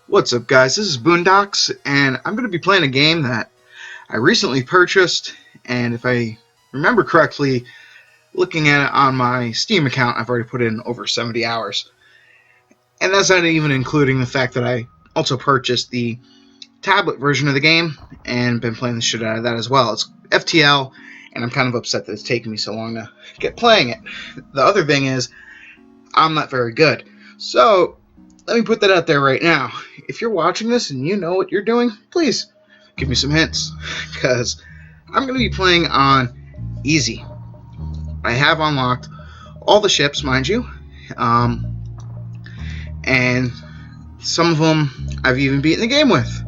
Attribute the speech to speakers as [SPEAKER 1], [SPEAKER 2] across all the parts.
[SPEAKER 1] What's up, guys? This is Boondocks, and I'm going to be playing a game that I recently purchased, and if I remember correctly, looking at it on my Steam account, I've already put in over 70 hours. And that's not even including the fact that I also purchased the tablet version of the game, and been playing the shit out of that as well. It's FTL, and I'm kind of upset that it's taken me so long to get playing it. The other thing is, I'm not very good. So, let me put that out there right now. If you're watching this and you know what you're doing, please give me some hints, because I'm going to be playing on easy. I have unlocked all the ships, mind you, and some of them I've even beaten the game with,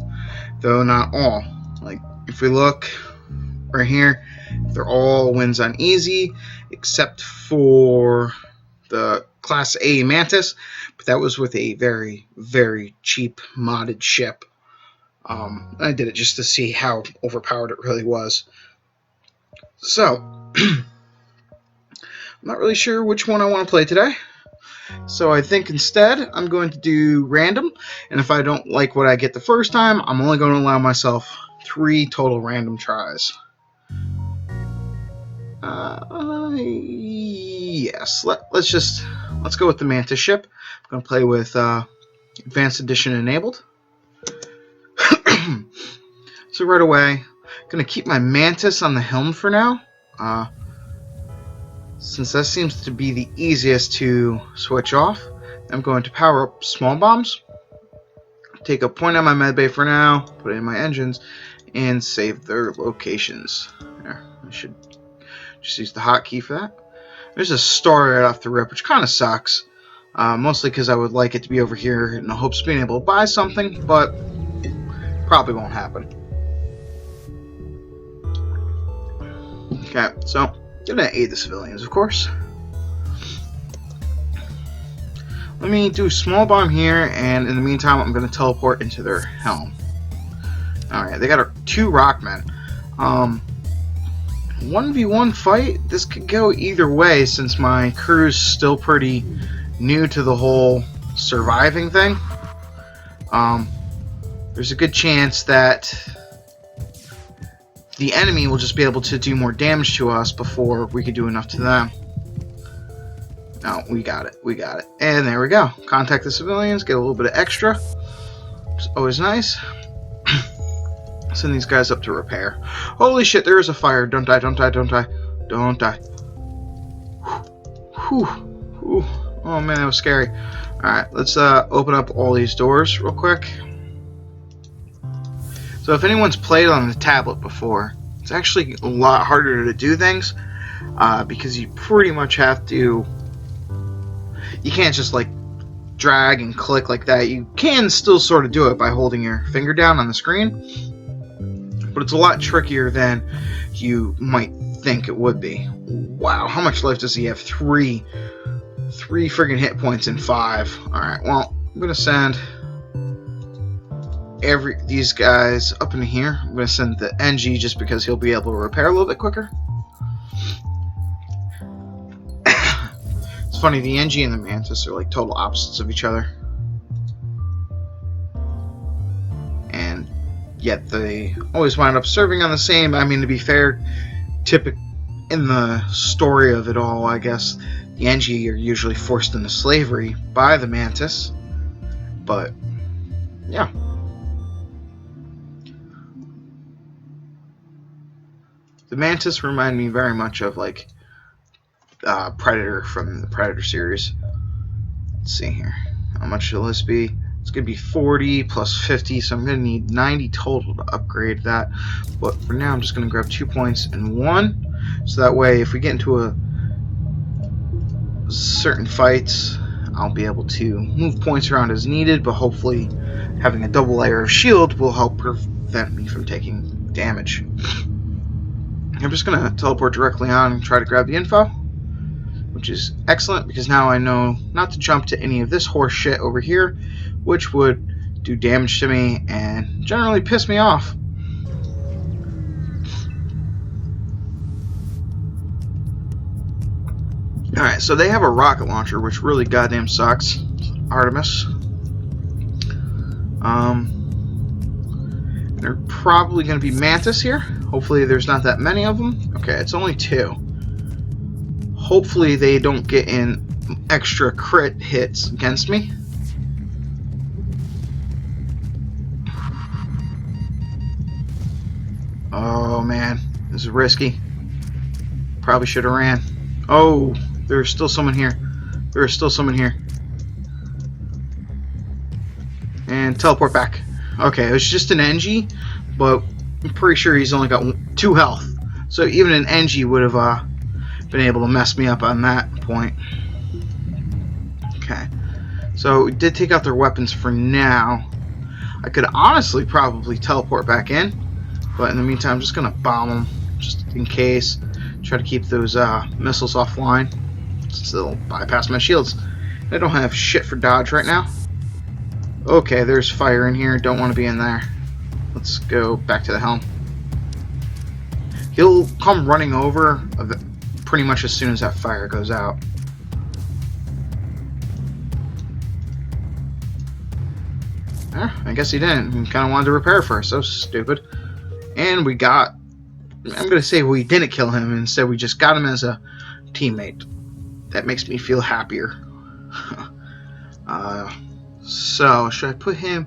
[SPEAKER 1] though not all. Like, if we look right here, they're all wins on easy, except for the Class A Mantis, but that was with a very, very cheap modded ship. I did it just to see how overpowered it really was. So, I'm not really sure which one I want to play today. So I think instead I'm going to do random, and if I don't like what I get the first time, I'm only going to allow myself 3 total random tries. Yes, let's go with the Mantis ship. I'm going to play with Advanced Edition enabled. So right away, I'm going to keep my Mantis on the helm for now, since that seems to be the easiest to switch off. I'm going to power up small bombs, take a point on my medbay for now, put it in my engines, and save their locations. There, I should just use the hotkey for that. There's a star right off the rip, which kind of sucks. Mostly because I would like it to be over here in the hopes of being able to buy something, but probably won't happen. Okay, so I'm gonna aid the civilians, of course. Let me do a small bomb here, and in the meantime, I'm gonna teleport into their helm. Alright, they got 2 rockmen. 1v1 fight, this could go either way since my crew's still pretty new to the whole surviving thing. There's a good chance that the enemy will just be able to do more damage to us before we can do enough to them. No, we got it. And there we go. Contact the civilians, get a little bit of extra. It's always nice. Send these guys up to repair. Holy shit, there is a fire. Don't die. Whew. Whew. Oh man, that was scary. Alright, let's open up all these doors real quick. So if anyone's played on the tablet before, it's actually a lot harder to do things, because you pretty much have to... You can't just like drag and click like that. You can still sort of do it by holding your finger down on the screen, but it's a lot trickier than you might think it would be. Wow, how much life does he have? 3 friggin' hit points in 5. Alright, well, I'm gonna send these guys up in here. I'm gonna send the NG just because he'll be able to repair a little bit quicker. It's funny, the NG and the Mantis are like total opposites of each other, and yet they always wind up serving on the same. I mean, to be fair, in the story of it all, I guess the NG are usually forced into slavery by the Mantis, but yeah. The Mantis remind me very much of like Predator from the Predator series. Let's see here. How much will this be? It's going to be 40 plus 50, so I'm going to need 90 total to upgrade that. But for now, I'm just going to grab 2 points and 1. So that way, if we get into a certain fights, I'll be able to move points around as needed, but hopefully having a double layer of shield will help prevent me from taking damage. I'm just going to teleport directly on and try to grab the info, which is excellent because now I know not to jump to any of this horse shit over here, which would do damage to me and generally piss me off. Alright, so they have a rocket launcher, which really goddamn sucks. Artemis. They're probably going to be Mantis here. Hopefully there's not that many of them. Okay, it's only 2. Hopefully they don't get in extra crit hits against me. Oh man, this is risky. Probably should have ran. Oh, there's still someone here. There is still someone here. And teleport back. Okay, it was just an NG, but I'm pretty sure he's only got 2 health. So even an NG would have been able to mess me up on that point. Okay, so we did take out their weapons for now. I could honestly probably teleport back in, but in the meantime, I'm just going to bomb them, just in case. Try to keep those missiles offline, since they'll bypass my shields. I don't have shit for dodge right now. Okay, there's fire in here. Don't want to be in there. Let's go back to the helm. He'll come running over pretty much as soon as that fire goes out. I guess he didn't. He kind of wanted to repair first. So stupid. And we got... I'm going to say we didn't kill him. Instead, we just got him as a teammate. That makes me feel happier. So, should I put him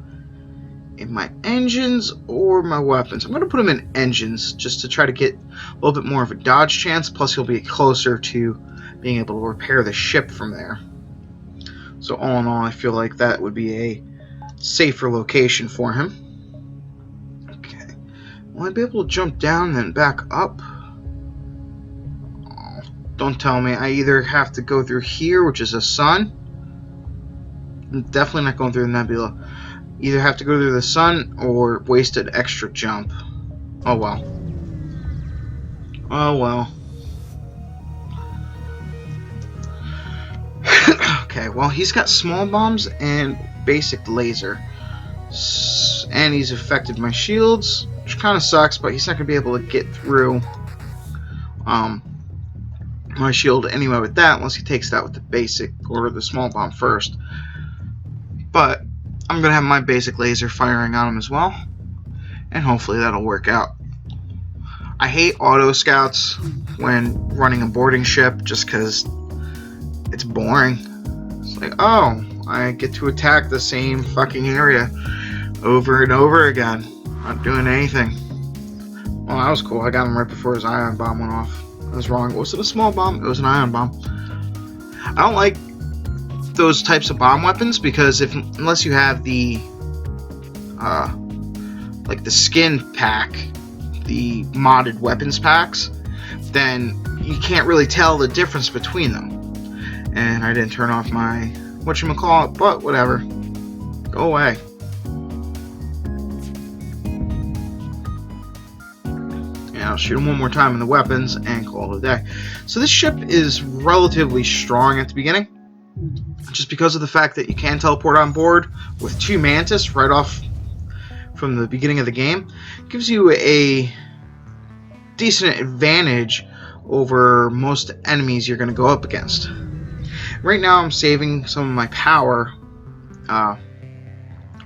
[SPEAKER 1] in my engines or my weapons? I'm going to put him in engines just to try to get a little bit more of a dodge chance. Plus, he'll be closer to being able to repair the ship from there. So, all in all, I feel like that would be a safer location for him. Okay. Will I be able to jump down and then back up? Oh, don't tell me. I either have to go through here, which is a sun. I'm definitely not going through the nebula. Either have to go through the sun or waste an extra jump. Oh well. Oh well. Okay, well he's got small bombs and basic laser. And he's affected my shields, which kind of sucks, but he's not going to be able to get through my shield anyway with that, unless he takes that with the basic or the small bomb first. But I'm going to have my basic laser firing on him as well, and hopefully that'll work out. I hate auto scouts when running a boarding ship just because it's boring. It's like, oh, I get to attack the same fucking area over and over again. Not doing anything. Well, that was cool. I got him right before his ion bomb went off. I was wrong. Was it a small bomb? It was an ion bomb. I don't like those types of bomb weapons because unless you have the like the skin pack, the modded weapons packs, then you can't really tell the difference between them. And I didn't turn off my whatchamacallit, but whatever. Go away. I'll shoot him one more time in the weapons and call it a day. So this ship is relatively strong at the beginning, just because of the fact that you can teleport on board with 2 Mantis right off from the beginning of the game. It gives you a decent advantage over most enemies you're going to go up against. Right now I'm saving some of my power.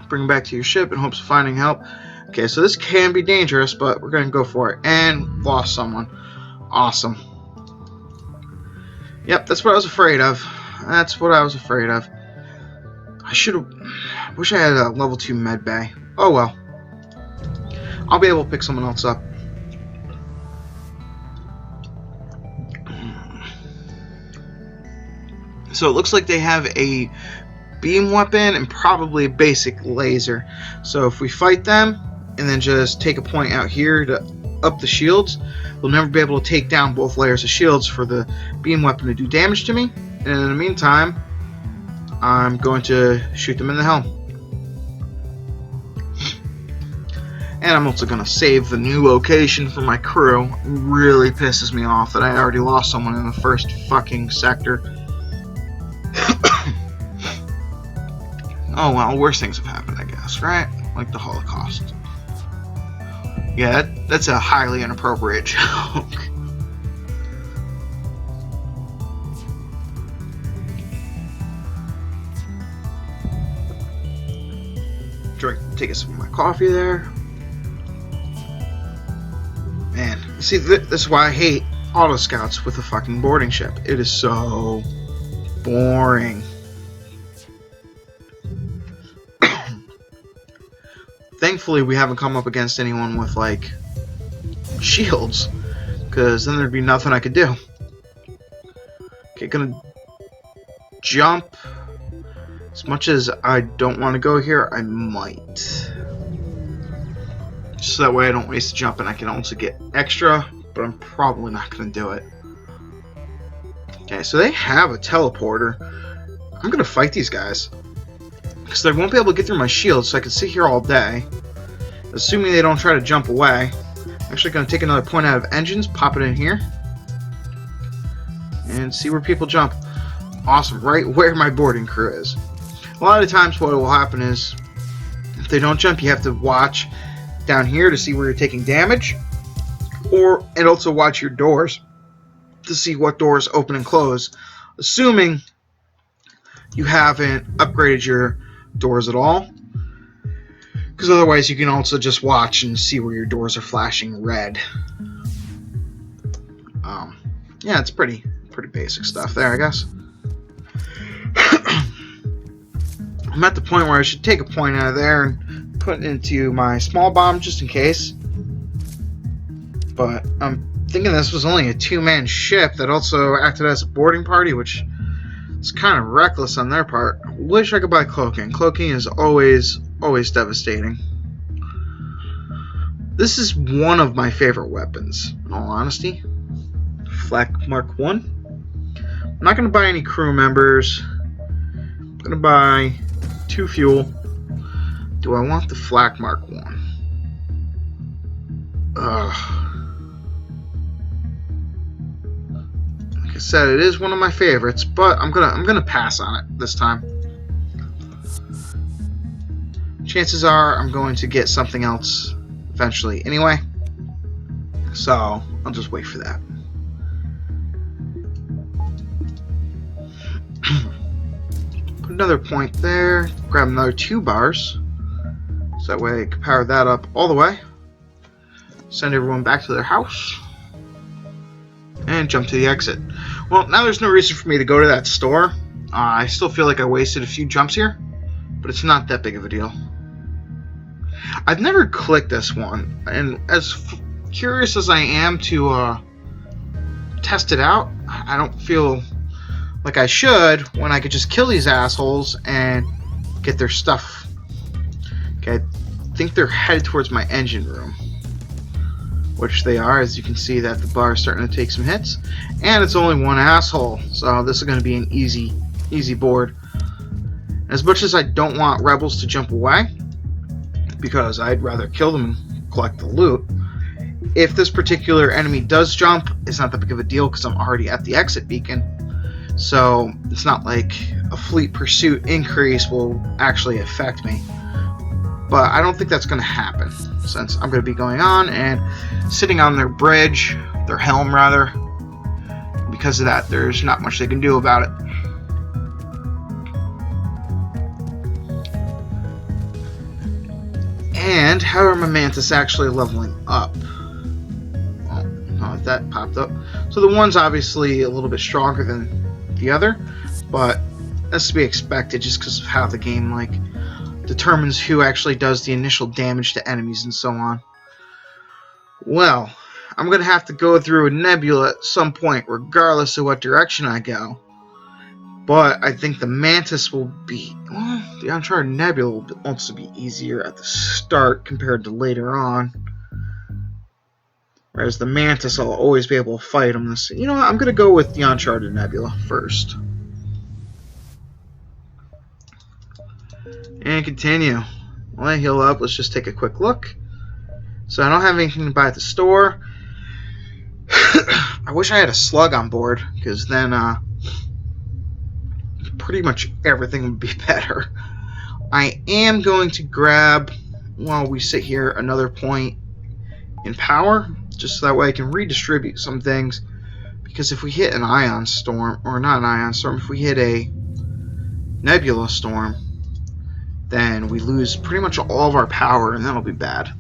[SPEAKER 1] Bring back to your ship in hopes of finding help. Okay, so this can be dangerous, but we're going to go for it. And lost someone. Awesome. Yep, that's what I was afraid of. That's what I was afraid of. I should have... wish I had a level 2 med bay. Oh well. I'll be able to pick someone else up. So it looks like they have a beam weapon and probably a basic laser. So if we fight them and then just take a point out here to up the shields, we'll never be able to take down both layers of shields for the beam weapon to do damage to me. And in the meantime, I'm going to shoot them in the helm. And I'm also going to save the new location for my crew. It really pisses me off that I already lost someone in the first fucking sector. Oh well, worse things have happened, I guess, right? Like the Holocaust. Yeah, that's a highly inappropriate joke. Take a sip of my coffee there. Man, see, this is why I hate auto scouts with a fucking boarding ship. It is so boring. Thankfully, we haven't come up against anyone with, like, shields, because then there'd be nothing I could do. Okay, gonna jump. As much as I don't want to go here, I might. Just so that way I don't waste the jump and I can also get extra, but I'm probably not gonna do it. Okay, so they have a teleporter. I'm gonna fight these guys, because I won't be able to get through my shield, so I can sit here all day. Assuming they don't try to jump away. I'm actually going to take another point out of engines, pop it in here, and see where people jump. Awesome, right where my boarding crew is. A lot of times what will happen is, if they don't jump, you have to watch down here to see where you're taking damage, and also watch your doors to see what doors open and close, assuming you haven't upgraded your doors at all, because otherwise you can also just watch and see where your doors are flashing red. Yeah, it's pretty basic stuff there, I guess. I'm at the point where I should take a point out of there and put it into my small bomb just in case, but I'm thinking this was only a 2-man ship that also acted as a boarding party, which is kind of reckless on their part. I wish I could buy cloaking. Cloaking is always devastating. This is one of my favorite weapons, in all honesty. Flak Mark 1. I'm not going to buy any crew members. I'm going to buy 2 fuel. Do I want the Flak Mark 1? Like I said, it is one of my favorites, but I'm gonna pass on it this time. Chances are I'm going to get something else eventually anyway, so I'll just wait for that. Put another point there, grab another 2 bars, so that way I can power that up all the way, send everyone back to their house, and jump to the exit. Well, now there's no reason for me to go to that store. I still feel like I wasted a few jumps here, but it's not that big of a deal. I've never clicked this one, and as curious as I am to test it out, I don't feel like I should when I could just kill these assholes and get their stuff. Okay, I think they're headed towards my engine room, which they are, as you can see that the bar is starting to take some hits, and it's only one asshole, so this is going to be an easy board. As much as I don't want rebels to jump away, because I'd rather kill them and collect the loot, if this particular enemy does jump, it's not that big of a deal because I'm already at the exit beacon, so it's not like a fleet pursuit increase will actually affect me. But I don't think that's going to happen, since I'm going to be going on and sitting on their bridge, their helm rather. Because of that, there's not much they can do about it. And how are my Mantis actually leveling up? Well, no, that popped up. So the one's obviously a little bit stronger than the other, but that's to be expected just because of how the game determines who actually does the initial damage to enemies and so on. Well, I'm going to have to go through a nebula at some point regardless of what direction I go. But I think the Mantis will be... Well, the Uncharted Nebula will also be easier at the start compared to later on. Whereas the Mantis, I'll always be able to fight them. You know what? I'm going to go with the Uncharted Nebula first. And continue. While I heal up, let's just take a quick look. So I don't have anything to buy at the store. I wish I had a slug on board, because then pretty much everything would be better. I am going to grab, while we sit here, another point in power, just so that way I can redistribute some things. Because if we hit an ion storm, or not an ion storm, if we hit a nebula storm, then we lose pretty much all of our power, and that'll be bad.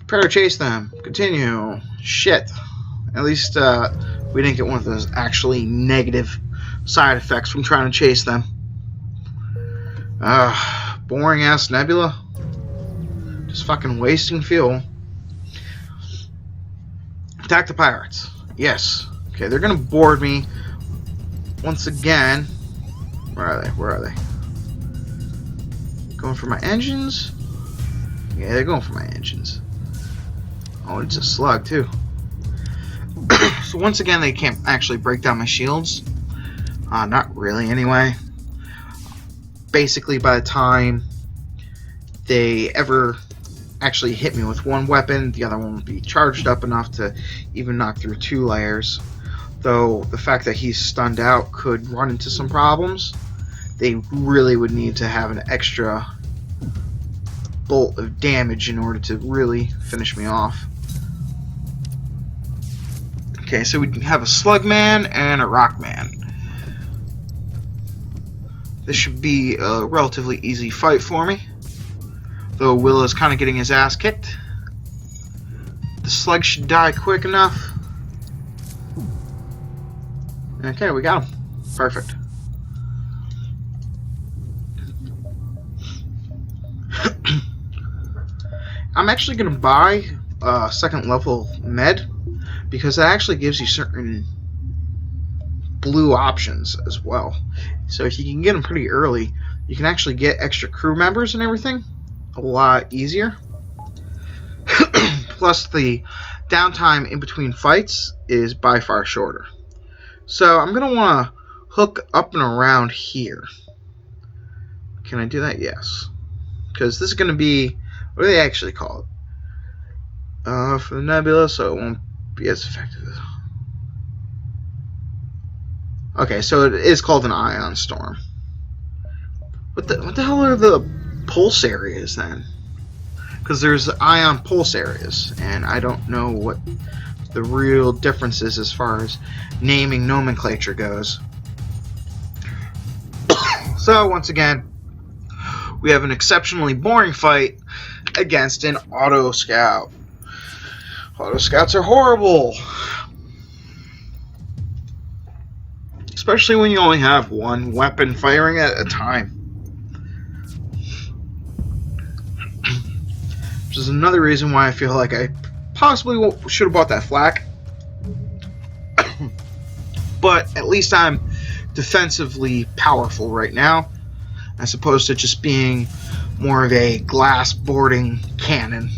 [SPEAKER 1] Prepare to chase them. Continue. Shit. At least we didn't get one of those actually negative side effects from trying to chase them. Boring ass nebula. Just fucking wasting fuel. Attack the pirates. Yes. Okay, they're gonna board me once again. Where are they? Where are they? Going for my engines? Yeah, they're going for my engines. Oh, it's a slug too. So once again, they can't actually break down my shields. Not really, anyway. Basically, by the time they ever actually hit me with one weapon, the other one won't be charged up enough to even knock through 2 layers. Though the fact that he's stunned out could run into some problems. They really would need to have an extra bolt of damage in order to really finish me off. Okay, so we can have a Slugman and a Rockman. This should be a relatively easy fight for me. Though Will is kind of getting his ass kicked. The Slug should die quick enough. Okay, we got him. Perfect. I'm actually going to buy a 2nd level med, because that actually gives you certain blue options as well. So if you can get them pretty early, you can actually get extra crew members and everything a lot easier. Plus the downtime in between fights is by far shorter. So I'm going to want to hook up and around here. Can I do that? Yes. Because this is going to be, what do they actually call it? For the nebula, so it won't be as effective. Okay, so it is called an ion storm. What the hell are the pulse areas then? Because there's ion pulse areas, and I don't know what the real difference is as far as naming nomenclature goes. So once again, we have an exceptionally boring fight against an auto scout. Auto scouts are horrible. Especially when you only have one weapon firing at a time. Which is another reason why I feel like I possibly should have bought that flak. But at least I'm defensively powerful right now, as opposed to just being more of a glass boarding cannon.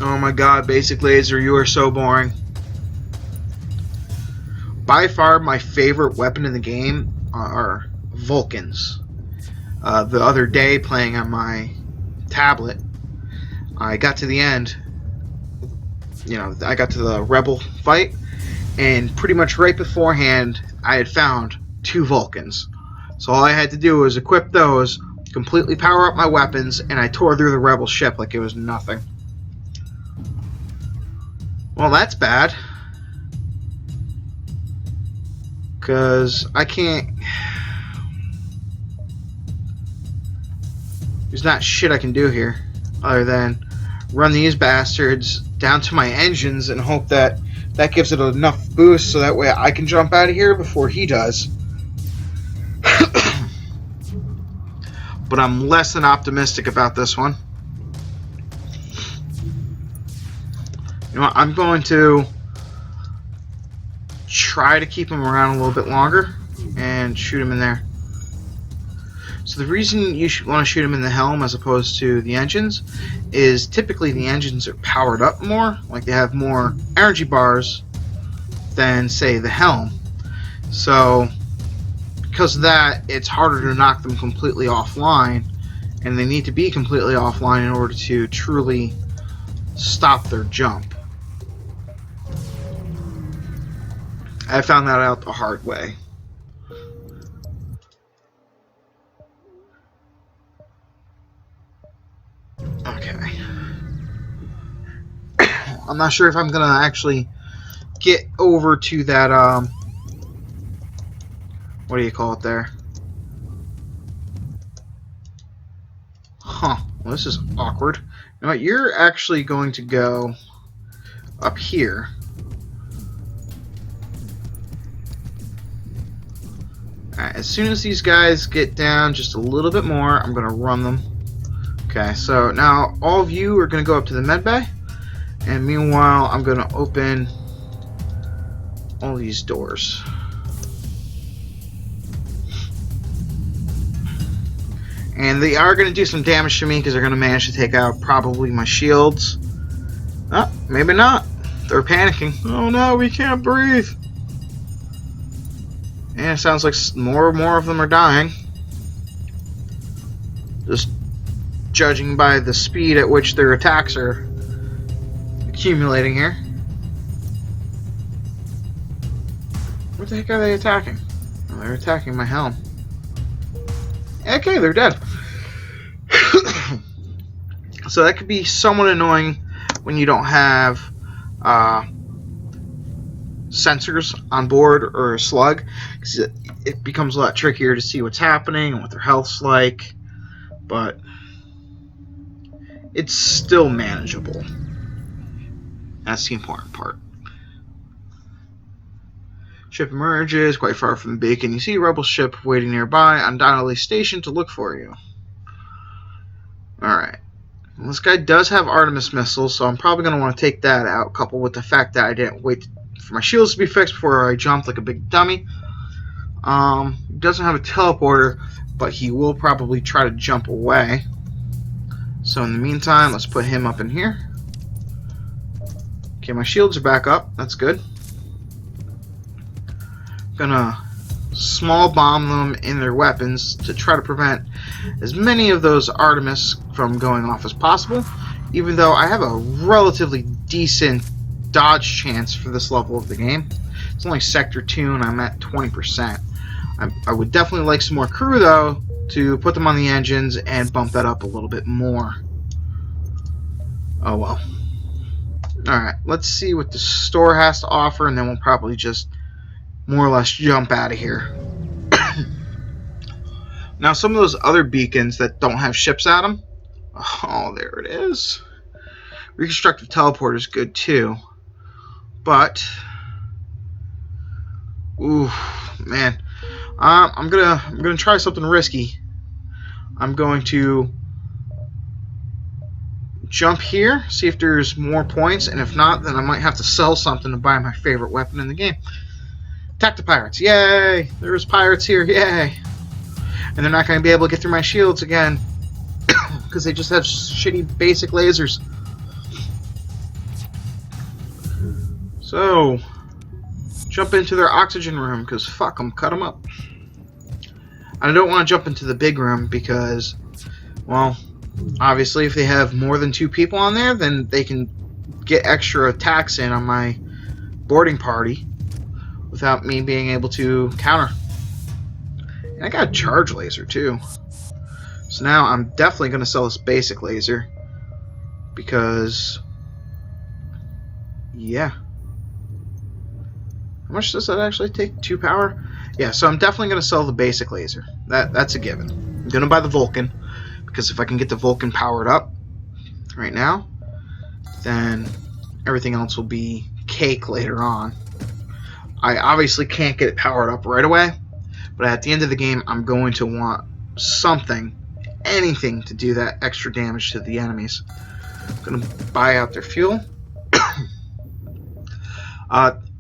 [SPEAKER 1] Oh my god, Basic Laser, you are so boring. By far my favorite weapon in the game are Vulcans. The other day, playing on my tablet, I got to the end. I got to the Rebel fight, and pretty much right beforehand, I had found 2 Vulcans. So all I had to do was equip those, completely power up my weapons, and I tore through the Rebel ship like it was nothing. Well, that's bad. Because I can't... There's not shit I can do here other than run these bastards down to my engines and hope that that gives it enough boost so that way I can jump out of here before he does. But I'm less than optimistic about this one. You know what, I'm going to try to keep him around a little bit longer and shoot him in there. So the reason you should want to shoot him in the helm as opposed to the engines is typically the engines are powered up more, like they have more energy bars than, say, the helm. So because of that, it's harder to knock them completely offline, and they need to be completely offline in order to truly stop their jump. I found that out the hard way. Okay. I'm not sure if I'm gonna actually get over to that, what do you call it there? Huh. Well, this is awkward. You know what? You're actually going to go up here. Alright, as soon as these guys get down just a little bit more, I'm going to run them. Okay, so now all of you are going to go up to the med bay, and meanwhile I'm going to open all these doors. And they are going to do some damage to me because they're going to manage to take out probably my shields. Oh, maybe not. They're panicking. Oh no, we can't breathe. And it sounds like more and more of them are dying. Just judging by the speed at which their attacks are accumulating here. What the heck are they attacking? Oh, they're attacking my helm. Okay, they're dead. So that could be somewhat annoying when you don't have sensors on board or a slug, because it becomes a lot trickier to see what's happening and what their health's like, but it's still manageable. That's the important part. Ship emerges quite far from the beacon. You see a rebel ship waiting nearby, undoubtedly stationed to look for you. Alright. Well, this guy does have Artemis missiles, so I'm probably going to want to take that out, coupled with the fact that I didn't wait for my shields to be fixed before I jumped like a big dummy. He doesn't have a teleporter, but he will probably try to jump away. So in the meantime, let's put him up in here. Okay, my shields are back up. That's good. Gonna small bomb them in their weapons to try to prevent as many of those Artemis from going off as possible, even though I have a relatively decent dodge chance for this level of the game. It's only Sector 2 and I'm at 20%. I would definitely like some more crew though to put them on the engines and bump that up a little bit more. Oh well. Alright, let's see what the store has to offer, and then we'll probably just more or less jump out of here. Now, some of those other beacons that don't have ships at them, oh, there it is. Reconstructive teleporter is good too, but ooh, man, I'm gonna try something risky. I'm going to jump here, see if there's more points, and if not, then I might have to sell something to buy my favorite weapon in the game. Attack the pirates, yay! There's pirates here, yay! And they're not going to be able to get through my shields again because they just have shitty basic lasers. So, jump into their oxygen room because fuck them, cut them up. I don't want to jump into the big room because, well, obviously if they have more than 2 people on there, then they can get extra attacks in on my boarding party without me being able to counter. And I got a charge laser too. So now I'm definitely going to sell this basic laser because, yeah. How much does that actually take? 2 power? Yeah, so I'm definitely going to sell the basic laser. That's a given. I'm going to buy the Vulcan because if I can get the Vulcan powered up right now, then everything else will be cake later on. I obviously can't get it powered up right away, but at the end of the game, I'm going to want something, anything to do that extra damage to the enemies. I'm going to buy out their fuel.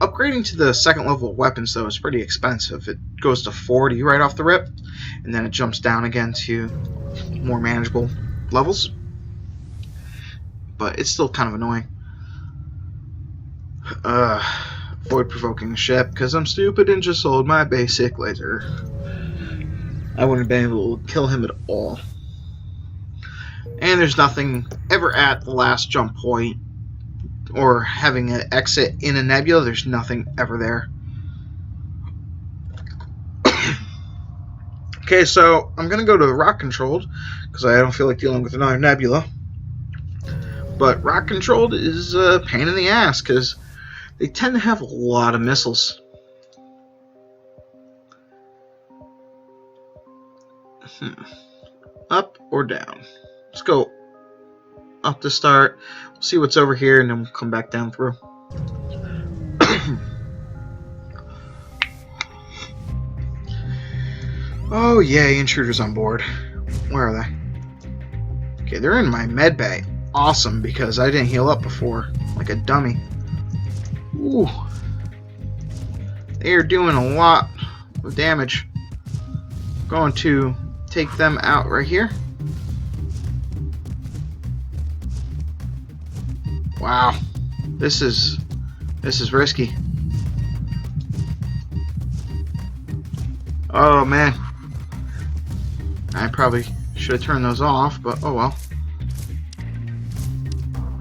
[SPEAKER 1] Upgrading to the second level of weapons, though, is pretty expensive. It goes to 40 right off the rip, and then it jumps down again to more manageable levels. But it's still kind of annoying. Avoid provoking the ship, because I'm stupid and just sold my basic laser. I wouldn't have been able to kill him at all. And there's nothing ever at the last jump point or having an exit in a nebula. There's nothing ever there. Okay, so I'm going to go to the rock controlled because I don't feel like dealing with another nebula. But rock controlled is a pain in the ass because they tend to have a lot of missiles. Up or down? Let's go up to start. We'll see what's over here, and then we'll come back down through. Oh yay, intruders on board. Where are they? Okay, they're in my med bay. Awesome, because I didn't heal up before, like a dummy. Ooh. They are doing a lot of damage. Going to take them out right here. Wow. This is risky. Oh man. I probably should have turned those off, but oh well.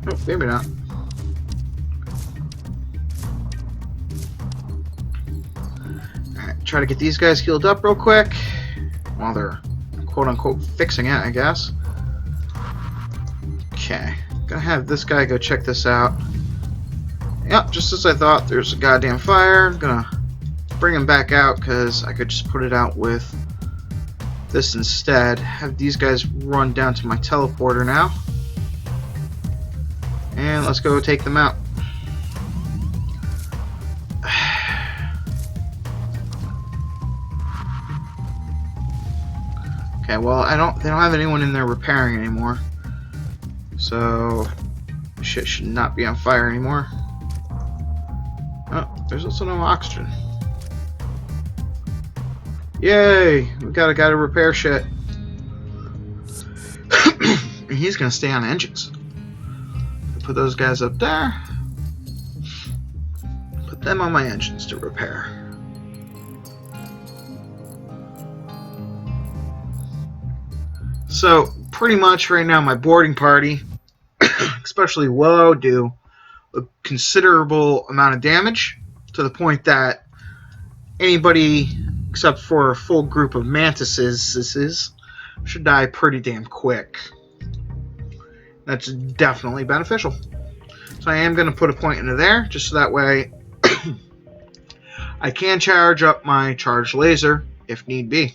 [SPEAKER 1] Oh, maybe not. Alright, try to get these guys healed up real quick while they're quote-unquote fixing it, I guess. Okay. Gonna have this guy go check this out. Yep, just as I thought, there's a goddamn fire. I'm gonna bring him back out because I could just put it out with this instead. Have these guys run down to my teleporter now. And let's go take them out. Okay, well, they don't have anyone in there repairing anymore. So shit should not be on fire anymore. Oh, there's also no oxygen. Yay! We got a guy to repair shit. And he's gonna stay on engines. Put those guys up there. Put them on my engines to repair. So, pretty much right now my boarding party, especially Willow, do a considerable amount of damage, to the point that anybody except for a full group of Mantises should die pretty damn quick. That's definitely beneficial. So I am going to put a point into there, just so that way I can charge up my charged laser if need be.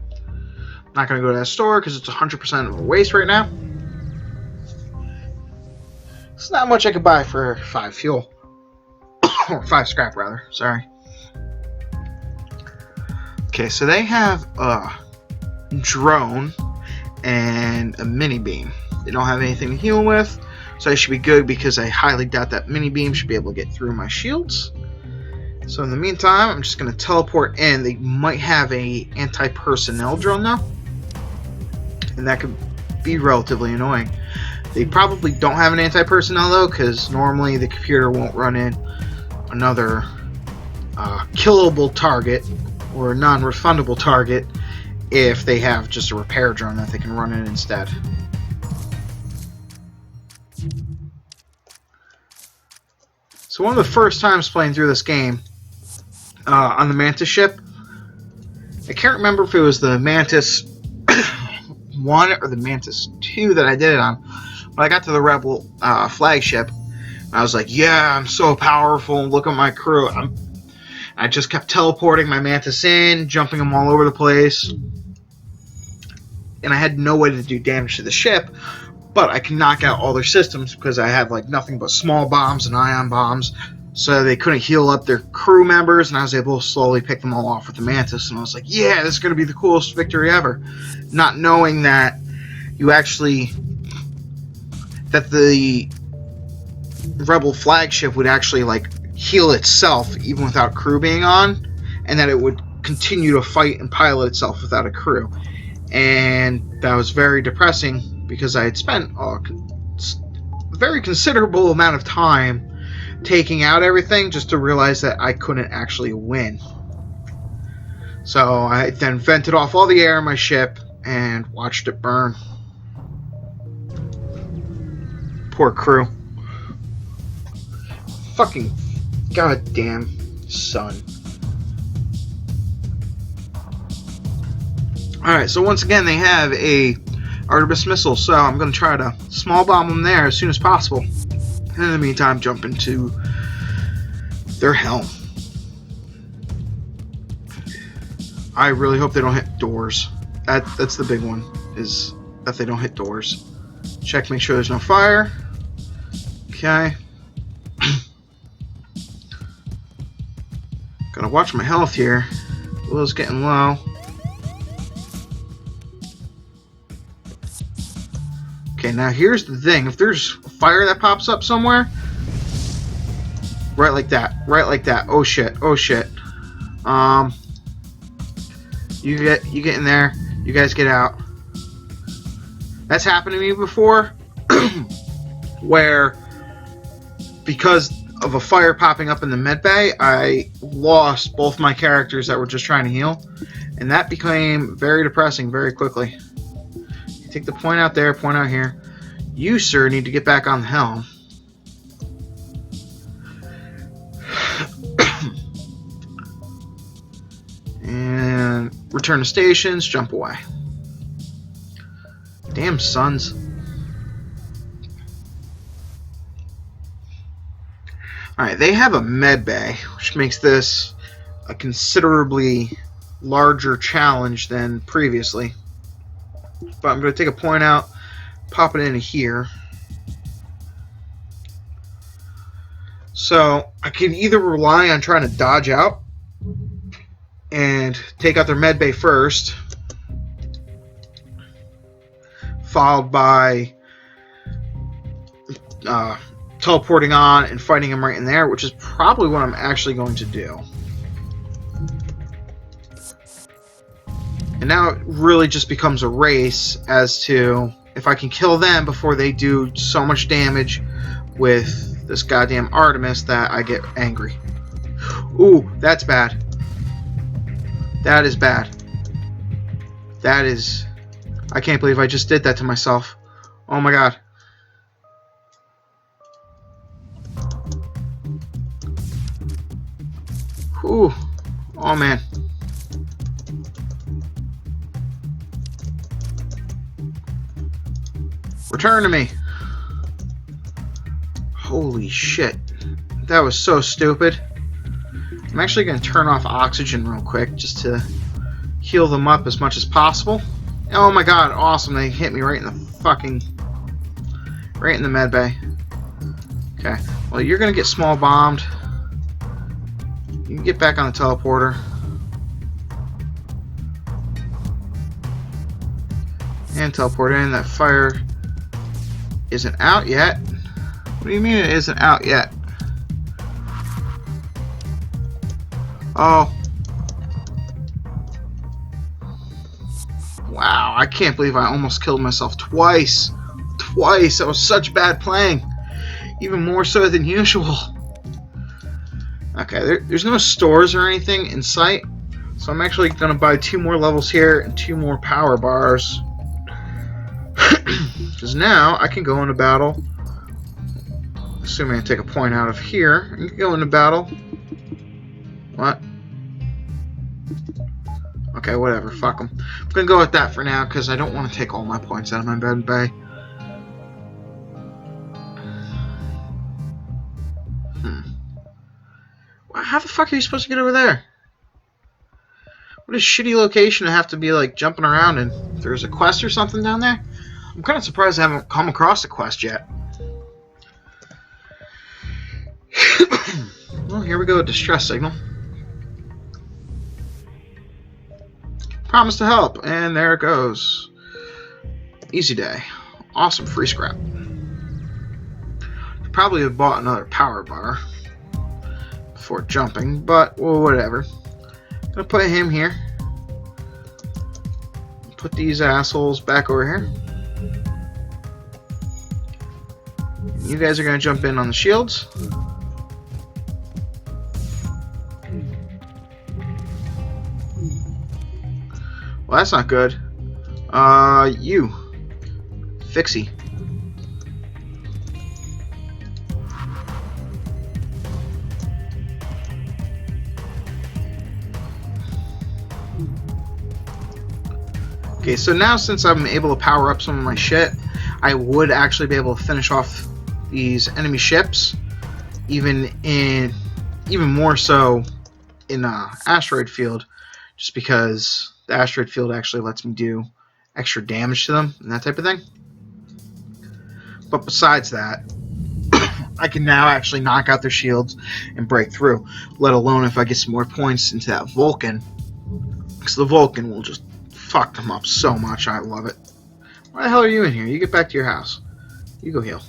[SPEAKER 1] I'm not going to go to that store because it's 100% of a waste right now. It's not much I could buy for 5 fuel. Or 5 scrap, rather. Sorry. Okay, so they have a drone and a mini beam. They don't have anything to heal with, so I should be good because I highly doubt that mini beam should be able to get through my shields. So in the meantime, I'm just going to teleport in. They might have a anti-personnel drone now, and that could be relatively annoying. They probably don't have an anti-personnel though, because normally the computer won't run in another killable target or non-refundable target if they have just a repair drone that they can run in instead. So one of the first times playing through this game on the Mantis ship, I can't remember if it was the Mantis 1 or the Mantis 2 that I did it on. When I got to the Rebel flagship, I was like, yeah, I'm so powerful, look at my crew. I just kept teleporting my Mantis in, jumping them all over the place. And I had no way to do damage to the ship, but I can knock out all their systems because I have like nothing but small bombs and ion bombs, so they couldn't heal up their crew members, and I was able to slowly pick them all off with the Mantis. And I was like, yeah, this is going to be the coolest victory ever. Not knowing that that the Rebel flagship would actually like heal itself even without crew being on, and that it would continue to fight and pilot itself without a crew. And that was very depressing because I had spent a very considerable amount of time taking out everything just to realize that I couldn't actually win. So I then vented off all the air in my ship and watched it burn. Poor crew. Fucking goddamn sun. Alright, so once again they have a Artemis missile, so I'm going to try to small bomb them there as soon as possible. And in the meantime, jump into their helm. I really hope they don't hit doors. That's the big one, is that they don't hit doors. Check, make sure there's no fire. Okay. Gotta watch my health here. Will's getting low. Okay, now here's the thing. If there's fire that pops up somewhere, right like that. Right like that. Oh shit. Oh shit. You get in there. You guys get out. That's happened to me before, where because of a fire popping up in the med bay, I lost both my characters that were just trying to heal, and that became very depressing very quickly. You take the point out there, point out here. You, sir, need to get back on the helm. And return to stations, jump away. Damn sons. Alright, they have a med bay, which makes this a considerably larger challenge than previously. But I'm going to take a point out, pop it into here. So I can either rely on trying to dodge out and take out their med bay first, followed by teleporting on and fighting him right in there, which is probably what I'm actually going to do. And now it really just becomes a race as to if I can kill them before they do so much damage with this goddamn Artemis that I get angry. Ooh, that's bad. That is bad. That is... I can't believe I just did that to myself. Oh my god. Ooh. Oh man. Return to me. Holy shit. That was so stupid. I'm actually going to turn off oxygen real quick just to heal them up as much as possible. Oh my god, awesome. They hit me right in the fucking... right in the med bay. Okay. Well, you're going to get small bombed. You can get back on the teleporter. And teleport in. That fire isn't out yet. What do you mean it isn't out yet? Oh. Wow, I can't believe I almost killed myself twice. Twice. That was such bad playing. Even more so than usual. Okay, there's no stores or anything in sight. So I'm actually going to buy 2 more levels here and 2 more power bars. Because now I can go into battle. Assuming I take a point out of here. I can go into battle. What? Okay, whatever. Fuck them. I'm going to go with that for now because I don't want to take all my points out of my med bay. How the fuck are you supposed to get over there? What a shitty location to have to be like jumping around in. If there's a quest or something down there? I'm kind of surprised I haven't come across a quest yet. Well, here we go, distress signal. Promise to help, and there it goes. Easy day. Awesome free scrap. Probably have bought another power bar before jumping, but well, whatever. Gonna put him here. Put these assholes back over here. You guys are gonna jump in on the shields. Well, that's not good. You. Fixie. Okay, so now since I'm able to power up some of my shit, I would actually be able to finish off these enemy ships, even in even more so in asteroid field, just because the asteroid field actually lets me do extra damage to them and that type of thing. But besides that, I can now actually knock out their shields and break through, let alone if I get some more points into that Vulcan, because the Vulcan will just fuck them up so much. I love it. Why the hell are you in here? You get back to your house. You go heal.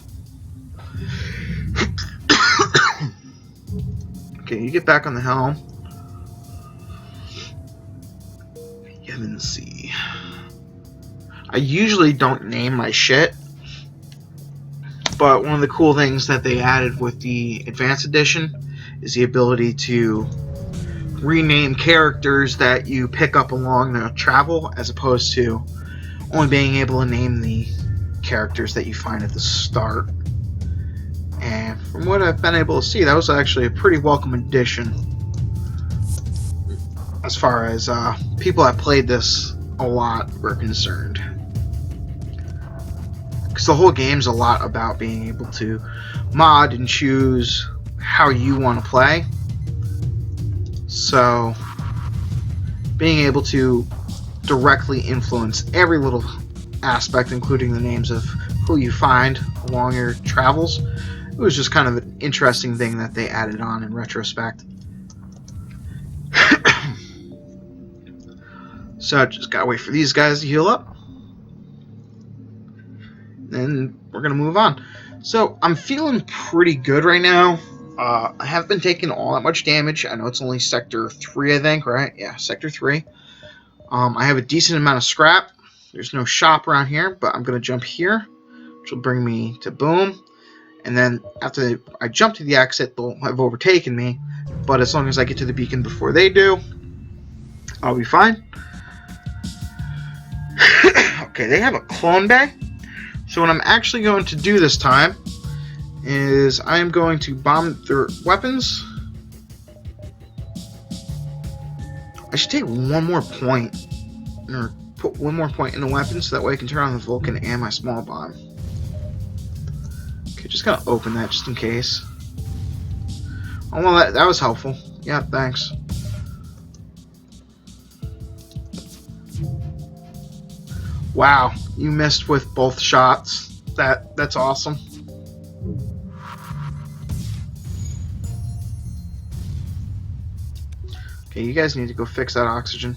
[SPEAKER 1] Okay, you get back on the helm. Let's see. I usually don't name my shit, but one of the cool things that they added with the Advanced Edition is the ability to rename characters that you pick up along the travel, as opposed to only being able to name the characters that you find at the start. And from what I've been able to see, that was actually a pretty welcome addition as far as people that played this a lot were concerned. Because the whole game's a lot about being able to mod and choose how you want to play. So being able to directly influence every little aspect, including the names of who you find along your travels, it was just kind of an interesting thing that they added on in retrospect. So I just gotta wait for these guys to heal up, and we're gonna move on. So I'm feeling pretty good right now. I haven't been taking all that much damage. I know it's only Sector 3, I think, right? Yeah, Sector 3. I have a decent amount of scrap. There's no shop around here, but I'm gonna jump here, which will bring me to Boom. And then after I jump to the exit, they'll have overtaken me. But as long as I get to the beacon before they do, I'll be fine. Okay, they have a clone bay. So what I'm actually going to do this time is I am going to bomb their weapons. I should take one more point, or put one more point in the weapon, so that way I can turn on the Vulcan and my small bomb. Okay, just gotta open that just in case. Oh, well, that was helpful. Yeah, thanks. Wow, you missed with both shots. That's awesome. Okay, you guys need to go fix that oxygen.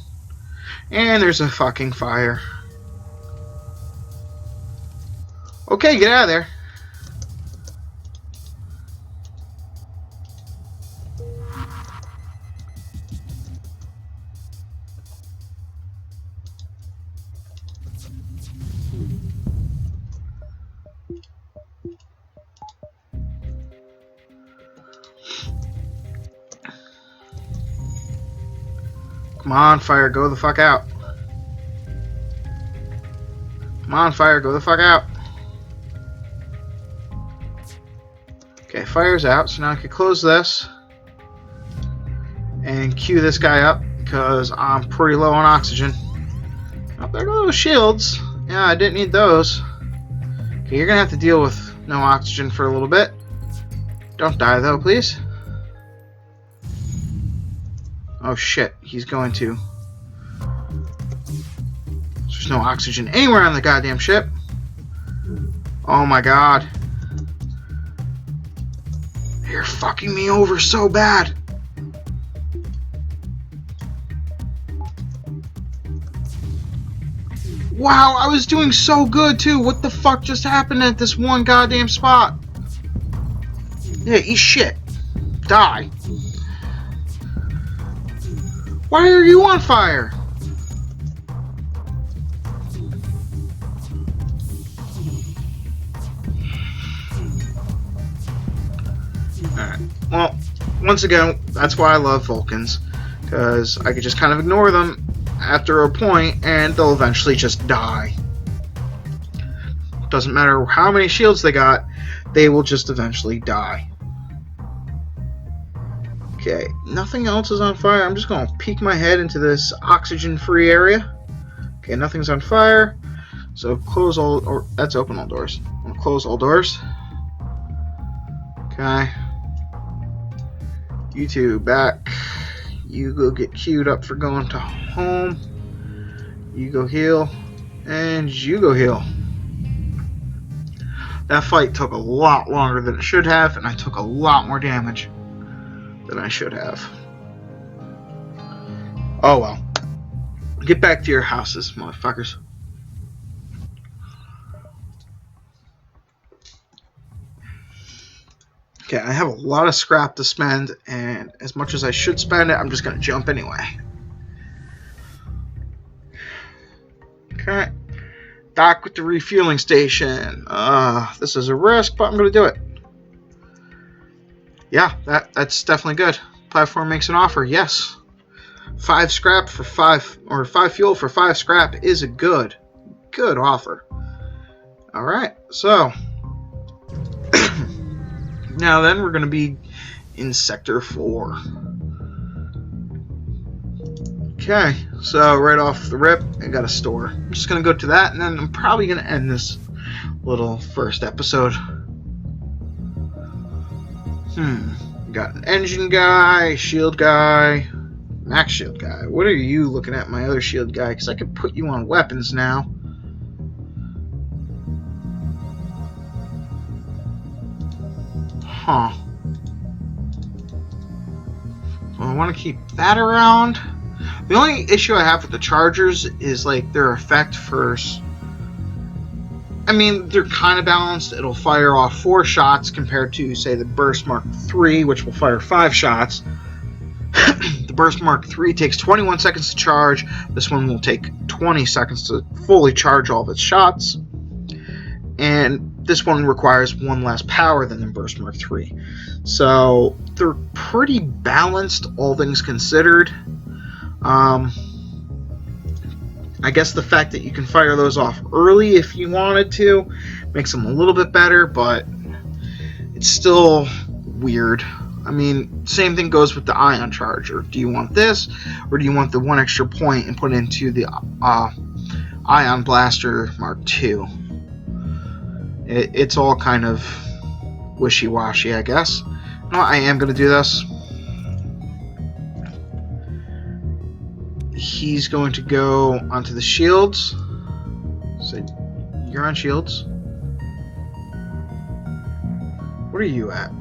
[SPEAKER 1] And there's a fucking fire. Okay, get out of there. Come on, fire, go the fuck out. Come on, fire, go the fuck out. Okay, fire's out, so now I can close this and queue this guy up because I'm pretty low on oxygen. Oh, there go those shields. Yeah, I didn't need those. Okay, you're gonna have to deal with no oxygen for a little bit. Don't die though, please. Oh shit, he's going to. There's no oxygen anywhere on the goddamn ship. Oh my god. You're fucking me over so bad. Wow, I was doing so good too. What the fuck just happened at this one goddamn spot? Yeah, eat shit. Die. Why are you on fire? Alright. Well, once again, that's why I love Vulcans. Because I could just kind of ignore them after a point and they'll eventually just die. Doesn't matter how many shields they got, they will just eventually die. Okay, nothing else is on fire. I'm just going to peek my head into this oxygen-free area. Okay, nothing's on fire. So close all, or that's open all doors. I'm going to close all doors. Okay. You two back. You go get queued up for going to home. You go heal. And you go heal. That fight took a lot longer than it should have, and I took a lot more damage than I should have. Oh well. Get back to your houses, motherfuckers. Okay, I have a lot of scrap to spend, and as much as I should spend it, I'm just going to jump anyway. Okay. Dock with the refueling station. This is a risk, but I'm going to do it. Yeah, that's definitely good. Platform makes an offer, yes. 5 scrap for 5, or 5 fuel for 5 scrap is a good offer. Alright, so now then, we're going to be in Sector 4. Okay, so right off the rip, I got a store. I'm just going to go to that, and then I'm probably going to end this little first episode. Got an engine guy, shield guy, max shield guy. What are you looking at, my other shield guy? Because I could put you on weapons now. Huh. Well, I want to keep that around. The only issue I have with the Chargers is like their effect first. I mean, they're kind of balanced. It'll fire off 4 shots compared to, say, the Burst Mark III, which will fire 5 shots. The Burst Mark III takes 21 seconds to charge. This one will take 20 seconds to fully charge all of its shots. And this one requires 1 less power than the Burst Mark III. So they're pretty balanced, all things considered. I guess the fact that you can fire those off early if you wanted to makes them a little bit better, but it's still weird. I mean, same thing goes with the ion charger. Do you want this, or do you want the 1 extra point and put it into the ion blaster Mark II? It's all kind of wishy-washy, I guess. No, I am going to do this. He's going to go onto the shields. So, you're on shields. What are you at?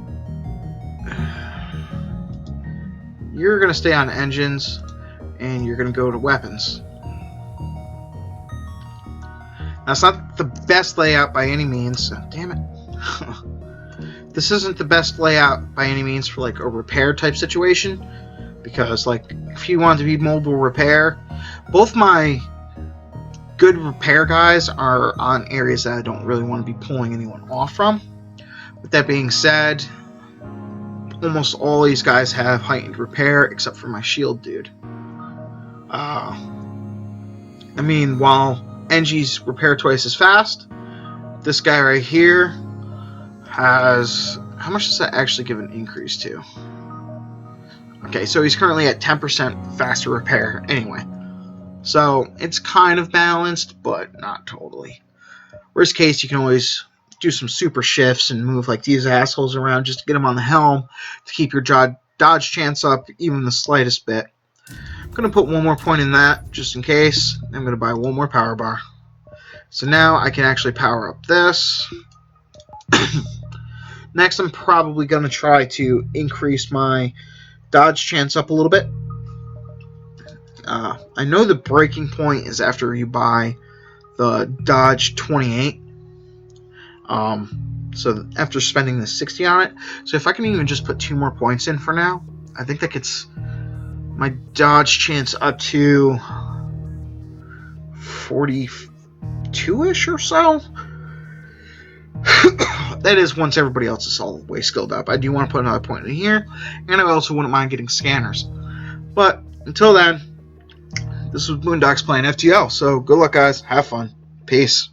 [SPEAKER 1] You're going to stay on engines, and you're going to go to weapons. Now, it's not the best layout by any means. Damn it. This isn't the best layout by any means for like a repair type situation. Because, like, if you want to be mobile repair, both my good repair guys are on areas that I don't really want to be pulling anyone off from. With that being said, almost all these guys have heightened repair, except for my shield dude. I mean, while NG's repair twice as fast, this guy right here has... How much does that actually give an increase to? Okay, so he's currently at 10% faster repair anyway. So it's kind of balanced, but not totally. Worst case, you can always do some super shifts and move like these assholes around just to get them on the helm to keep your dodge chance up even the slightest bit. I'm going to put 1 more point in that just in case. I'm going to buy 1 more power bar. So now I can actually power up this. Next, I'm probably going to try to increase my dodge chance up a little bit. I know the breaking point is after you buy the Dodge 28. So after spending the 60 on it. So if I can even just put 2 more points in for now, I think that gets my dodge chance up to 42-ish or so. That is once everybody else is all the way skilled up. I do want to put another point in here, and I also wouldn't mind getting scanners. But until then, this was Boondocks playing FTL. So good luck, guys. Have fun. Peace.